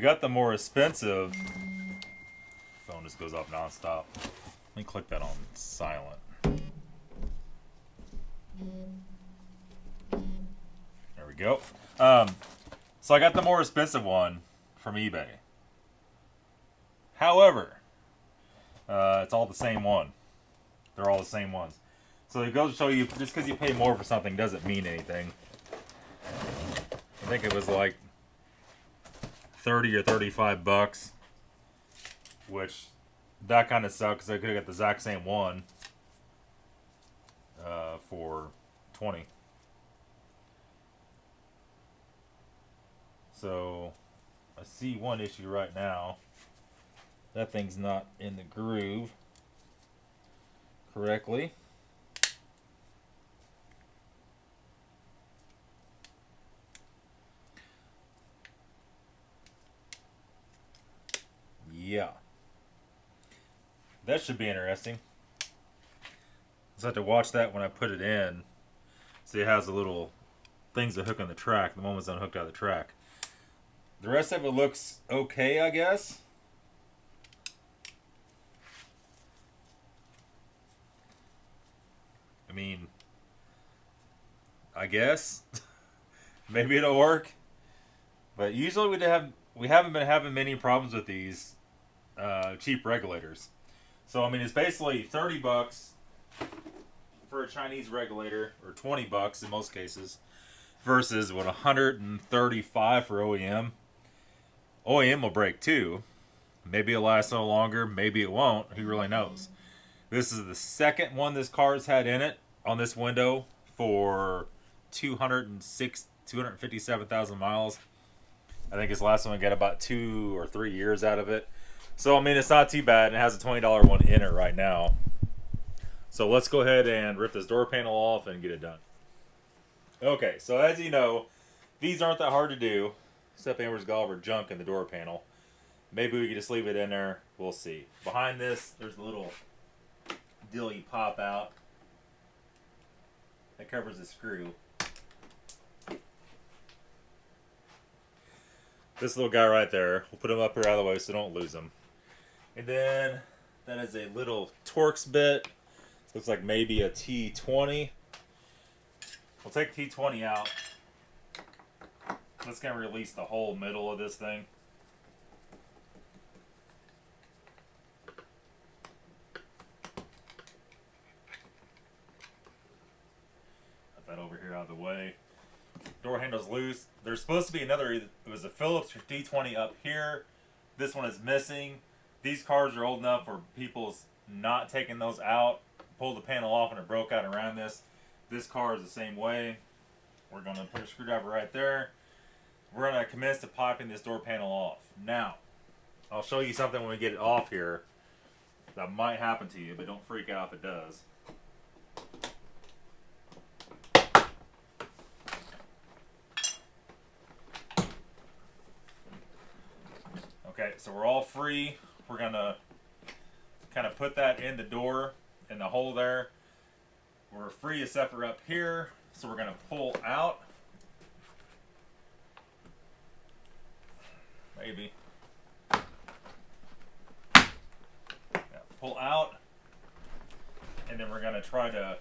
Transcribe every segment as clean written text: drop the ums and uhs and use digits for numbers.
got the more expensive. Phone just goes off nonstop. Let me click that on silent. There we go. So I got the more expensive one from eBay. However, it's all the same one. They're all the same ones. So it goes to show you, just because you pay more for something doesn't mean anything. I think it was like 30 or 35 bucks, which that kind of sucks because I could have got the exact same one for 20. So I see one issue right now. That thing's not in the groove correctly. Yeah. That should be interesting. Just have to watch that when I put it in. See, it has the little things that hook on the track. The moment's unhooked out of the track. The rest of it looks okay, I guess. I mean, I guess. Maybe it'll work. But usually we haven't been having many problems with these cheap regulators. So I mean, it's basically 30 bucks for a Chinese regulator, or 20 bucks in most cases, versus what, 135 for OEM. OEM will break too. Maybe it'll last no longer, maybe it won't. Who really knows? This is the second one this car has had in it on this window for 257,000 miles. I think his last one got about 2 or 3 years out of it. So, I mean, it's not too bad. It has a $20 one in it right now. So, let's go ahead and rip this door panel off and get it done. Okay, so as you know, these aren't that hard to do. Except Amber's got all her junk in the door panel. Maybe we could just leave it in there. We'll see. Behind this, there's a little deal you pop out. That covers the screw. This little guy right there. We'll put him up here out of the way so don't lose him. And then that is a little Torx bit. Looks like maybe a T20. We'll take T20 out. That's going to release the whole middle of this thing. Put that over here out of the way. Door handle's loose. There's supposed to be another, it was a Phillips D20 up here. This one is missing. These cars are old enough for people's not taking those out. Pulled the panel off and it broke out around this. This car is the same way. We're going to put a screwdriver right there. We're going to commence to popping this door panel off. Now, I'll show you something when we get it off here that might happen to you, but don't freak out if it does. Okay, so we're all free. We're going to kind of put that in the door, in the hole there. We're free except for up here, so we're going to pull out. Maybe. Yeah, pull out. And then we're going to try to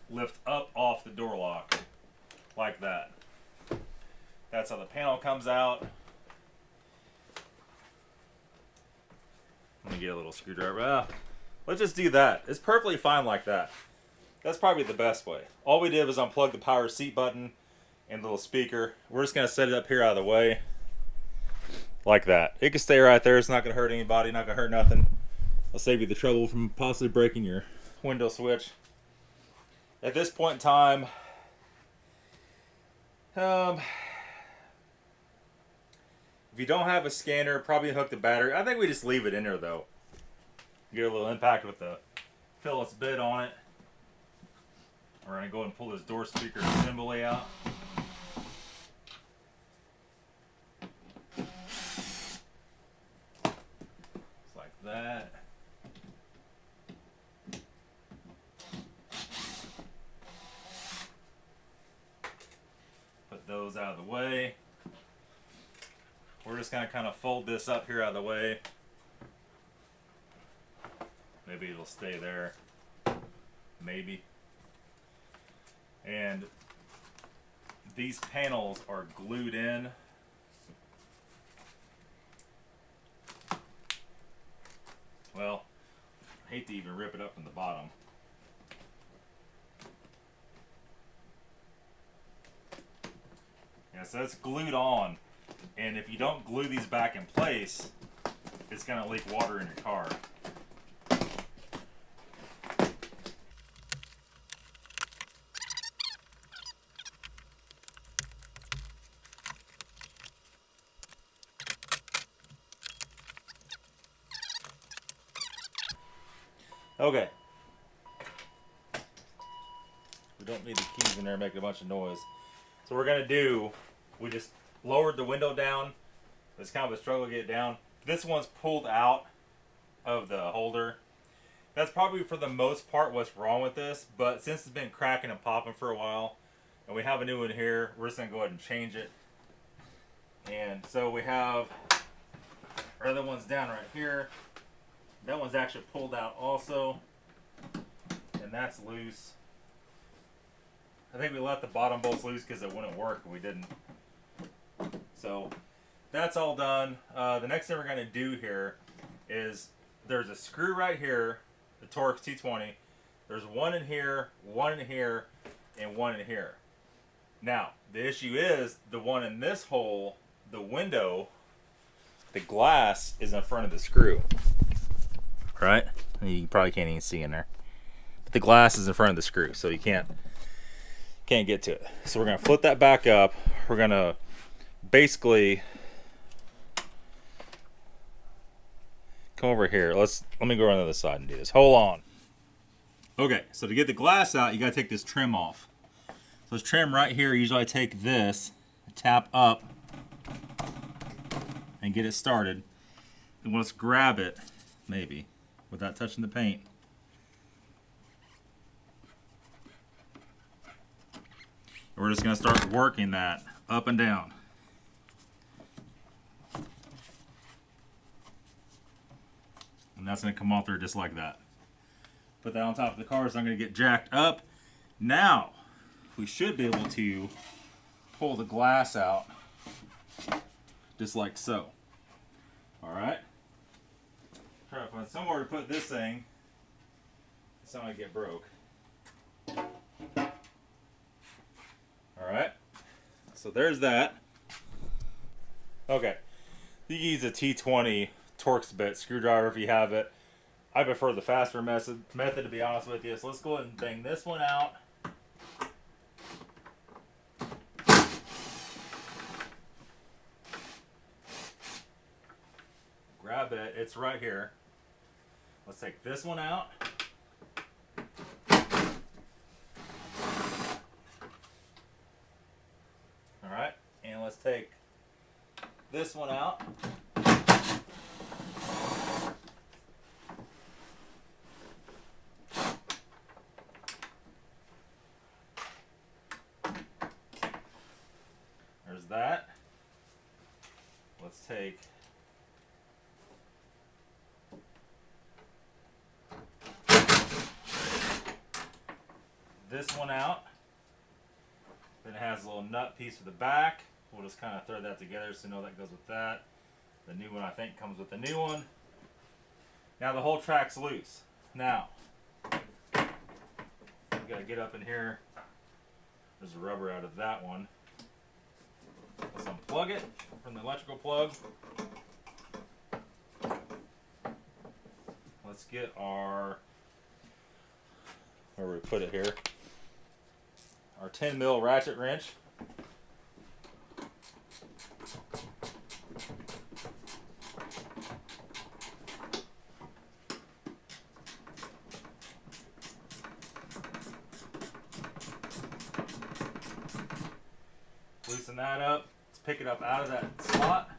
lift up off the door lock. Like that. That's how the panel comes out. Let me get a little screwdriver. Let's just do that. It's perfectly fine like that. That's probably the best way. All we did was unplug the power seat button and the little speaker. We're just going to set it up here out of the way. Like that. It can stay right there. It's not going to hurt anybody. Not going to hurt nothing. I'll save you the trouble from possibly breaking your window switch. At this point in time, if you don't have a scanner, probably hook the battery. I think we just leave it in there though. Get a little impact with the Phillips bit on it. We're going to go ahead and pull this door speaker assembly out. Just like that. Put those out of the way. we're just going to kind of fold this up here out of the way. Maybe it'll stay there. Maybe. And these panels are glued in. Well, I hate to even rip it up from the bottom. Yeah, so it's glued on. And if you don't glue these back in place, it's going to leak water in your car. Okay. We don't need the keys in there making a bunch of noise. So we're going to do, we just lowered the window down. It's kind of a struggle to get it down. This one's pulled out of the holder. That's probably for the most part what's wrong with this, but since it's been cracking and popping for a while, and we have a new one here, we're just going to go ahead and change it. And so we have our other one's down right here. That one's actually pulled out also, and that's loose. I think we left the bottom bolts loose because it wouldn't work if we didn't. So that's all done. The next thing we're going to do here is there's a screw right here, the Torx T20. There's one in here, and one in here. Now, the issue is the one in this hole, the window, the glass is in front of the screw. Right? You probably can't even see in there. But the glass is in front of the screw, so you can't get to it. So we're going to flip that back up. We're going to basically come over here. Let me go around the other side and do this. Hold on. Okay, so to get the glass out, you got to take this trim off. So this trim right here, usually I take this, tap up, and get it started. And let's grab it, maybe, without touching the paint. And we're just going to start working that up and down. And that's going to come off there just like that. Put that on top of the car so I'm going to get jacked up. Now, we should be able to pull the glass out just like so. Alright? Try to find somewhere to put this thing. It's not going to get broke. Alright. So there's that. Okay. You can use a T20 Torx bit screwdriver if you have it. I prefer the faster method to be honest with you. So let's go ahead and bang this one out. Grab it. It's right here. Let's take this one out. Alright, and let's take this one out. There's that. Let's take this one out. Then it has a little nut piece for the back. We'll just kind of thread that together so you know that goes with that. The new one I think comes with the new one. Now the whole track's loose. Now, we gotta get up in here. There's a rubber out of that one. Let's unplug it from the electrical plug. Let's get our, where we put it here, our 10 mil ratchet wrench. Loosen that up. Let's pick it up out of that slot.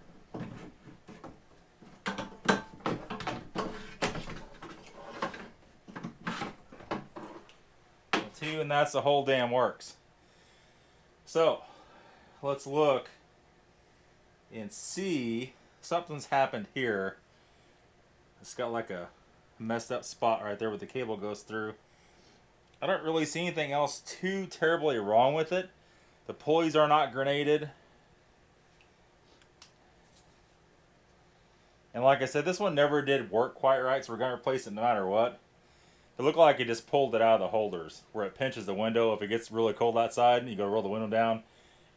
Two, and that's the whole damn works. So let's look and see something's happened here. It's got like a messed up spot right there where the cable goes through. I don't really see anything else too terribly wrong with it. The pulleys are not grenaded. And like I said, this one never did work quite right, so we're going to replace it no matter what. It looked like it just pulled it out of the holders, where it pinches the window. If it gets really cold outside and you go roll the window down,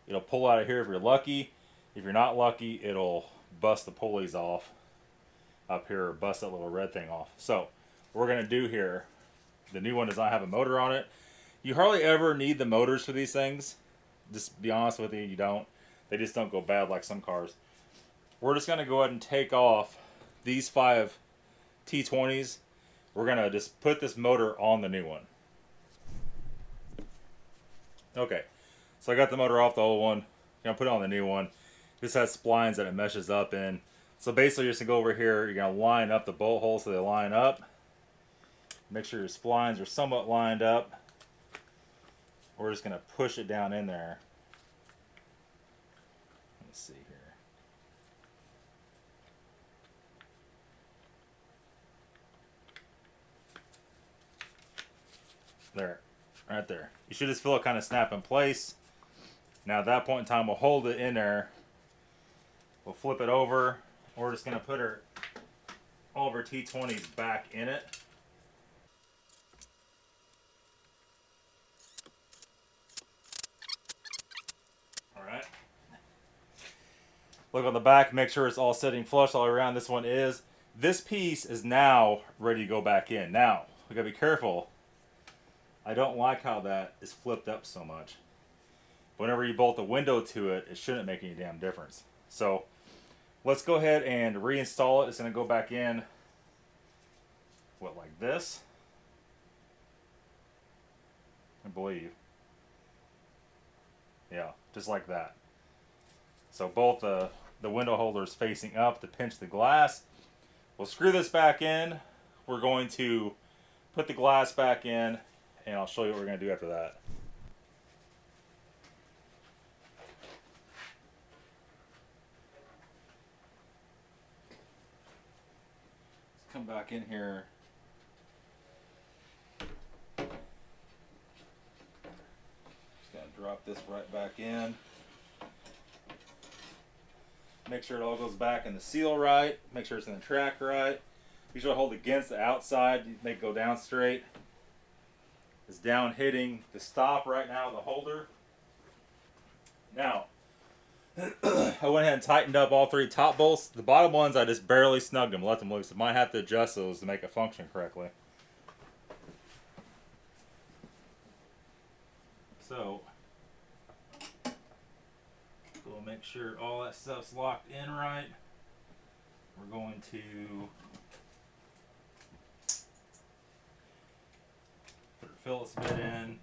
it'll pull out of here if you're lucky. If you're not lucky, it'll bust the pulleys off up here, or bust that little red thing off. So what we're going to do here, the new one does not have a motor on it. You hardly ever need the motors for these things. Just be honest with you, you don't. They just don't go bad like some cars. We're just going to go ahead and take off these 5 T20s. We're going to just put this motor on the new one. Okay, so I got the motor off the old one. I'm going to put it on the new one. This has splines that it meshes up in. So basically you're just going to go over here. You're going to line up the bolt holes so they line up. Make sure your splines are somewhat lined up. We're just going to push it down in there. Let's see here. There, right there. You should just feel it kind of snap in place. Now at that point in time, we'll hold it in there. We'll flip it over. We're just going to put all of our T20s back in it. Alright. Look on the back, make sure it's all sitting flush all around. This one is. This piece is now ready to go back in. Now, we got to be careful. I don't like how that is flipped up so much. Whenever you bolt the window to it, it shouldn't make any damn difference. So let's go ahead and reinstall it. It's going to go back in, what, like this? I believe. Yeah, just like that. So both the window holders facing up to pinch the glass. We'll screw this back in. We're going to put the glass back in, and I'll show you what we're going to do after that. Let's come back in here. Just going to drop this right back in. Make sure it all goes back in the seal right. Make sure it's in the track right. Be sure to hold against the outside. Make it go down straight. It's down hitting the stop right now, the holder. Now, I went ahead and tightened up all 3 top bolts. The bottom ones, I just barely snugged them, let them loose. I might have to adjust those to make it function correctly. So, we'll make sure all that stuff's locked in right. We're going to put a Phillips bit in.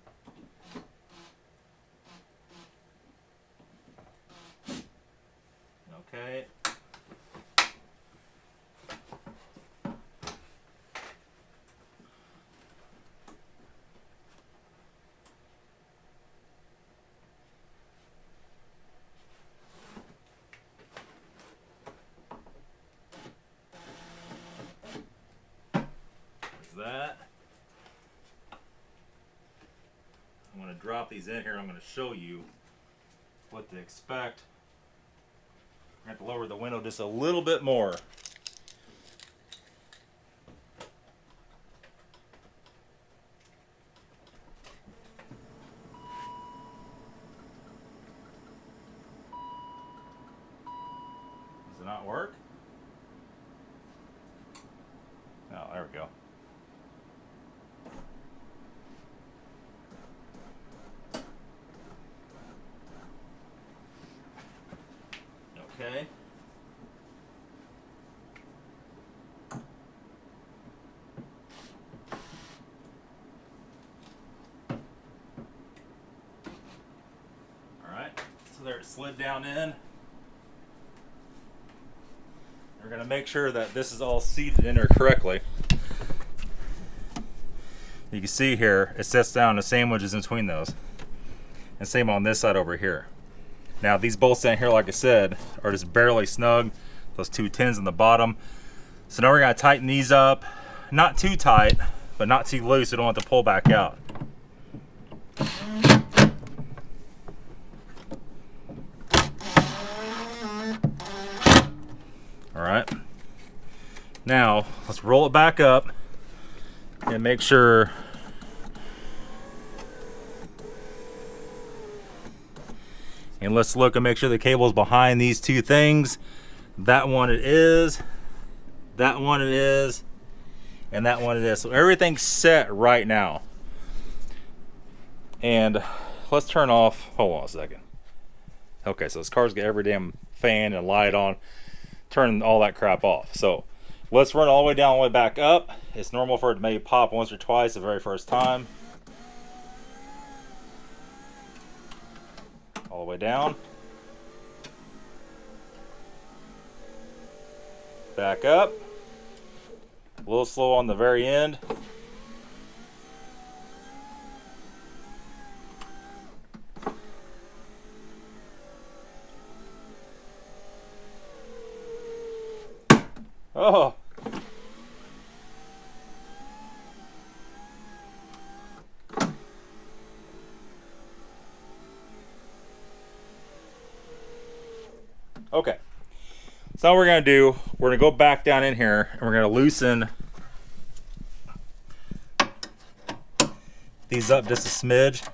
Okay. That. I'm going to drop these in here. I'm going to show you what to expect. I have to lower the window just a little bit more. Does it not work? Oh, there we go. Okay. Alright, so there it slid down in. We're going to make sure that this is all seated in there correctly. You can see here, it sets down the sandwiches in between those. And same on this side over here. Now these bolts down here, like I said, are just barely snug. Those 2 10s on the bottom. So now we're gonna tighten these up. Not too tight, but not too loose, so we don't have to pull back out. All right. Now let's roll it back up and make sure and let's look and make sure the cable's behind these 2 things. That one it is, that one it is, and that one it is. So everything's set right now. And let's turn off, hold on a second. Okay, so this car's got every damn fan and light on. Turn all that crap off. So let's run all the way down, all the way back up. It's normal for it to maybe pop once or twice the very first time. All the way down. Back up. A little slow on the very end. Oh. Okay. So now what we're going to do, we're going to go back down in here and we're going to loosen these up just a smidge.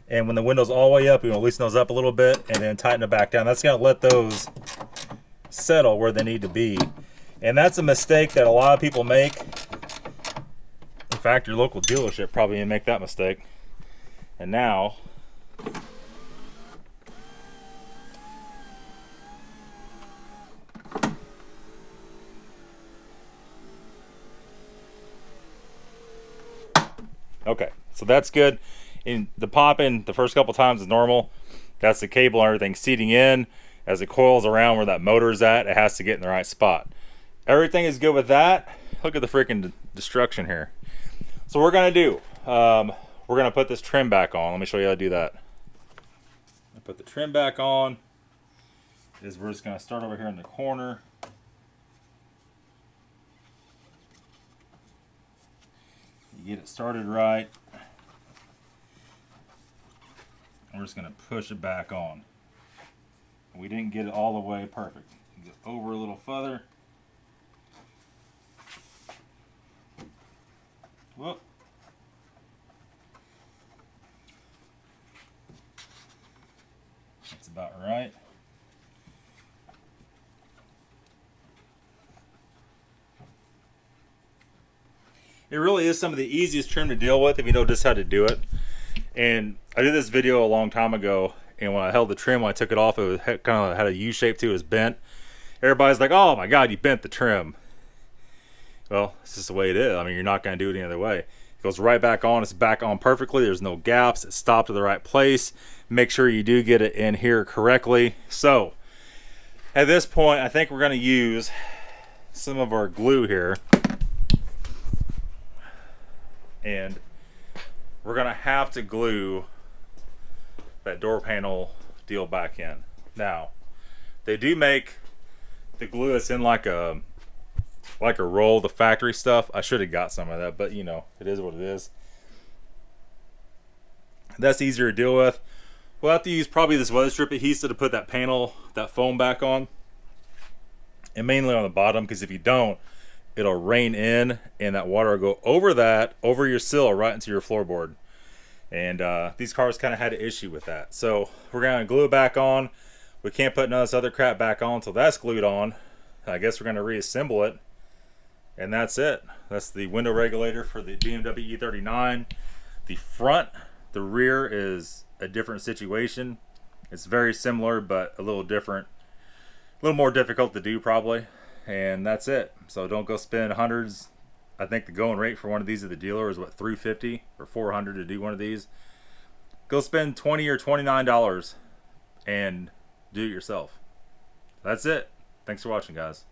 And when the window's all the way up, we're going to loosen those up a little bit and then tighten it back down. That's going to let those settle where they need to be. And that's a mistake that a lot of people make. In fact, your local dealership probably didn't make that mistake. And now, okay, so that's good. In the popping the first couple times is normal. That's the cable and everything seating in. As it coils around where that motor's at, it has to get in the right spot. Everything is good with that. Look at the freaking destruction here. So what we're gonna do, we're gonna put this trim back on. Let me show you how to do that. I put the trim back on. We're just gonna start over here in the corner. You get it started right. We're just gonna push it back on. We didn't get it all the way perfect. Get over a little further. Whoop. That's about right. It really is some of the easiest trim to deal with if you know just how to do it. And I did this video a long time ago, and when I held the trim, when I took it off, it kind of had a U shape to it. It was bent. Everybody's like, oh my God, you bent the trim. Well, it's just the way it is. I mean, you're not going to do it any other way. It goes right back on. It's back on perfectly. There's no gaps. It's stopped to the right place. Make sure you do get it in here correctly. So, at this point, I think we're going to use some of our glue here. And we're going to have to glue that door panel deal back in. Now, they do make the glue that's in like a roll, the factory stuff. I should have got some of that, but you know, it is what it is. That's easier to deal with. We'll have to use probably this weather strip adhesive to put that panel, that foam back on. And mainly on the bottom, because if you don't, it'll rain in and that water will go over your sill right into your floorboard. And these cars kind of had an issue with that. So we're going to glue it back on. We can't put none of this other crap back on until that's glued on. I guess we're going to reassemble it. And that's it. That's the window regulator for the BMW E39. The front, the rear is a different situation. It's very similar, but a little different. A little more difficult to do probably. And that's it. So don't go spend hundreds. I think the going rate for one of these at the dealer is what, $350 or $400 to do one of these. Go spend $20 or $29 and do it yourself. That's it. Thanks for watching, guys.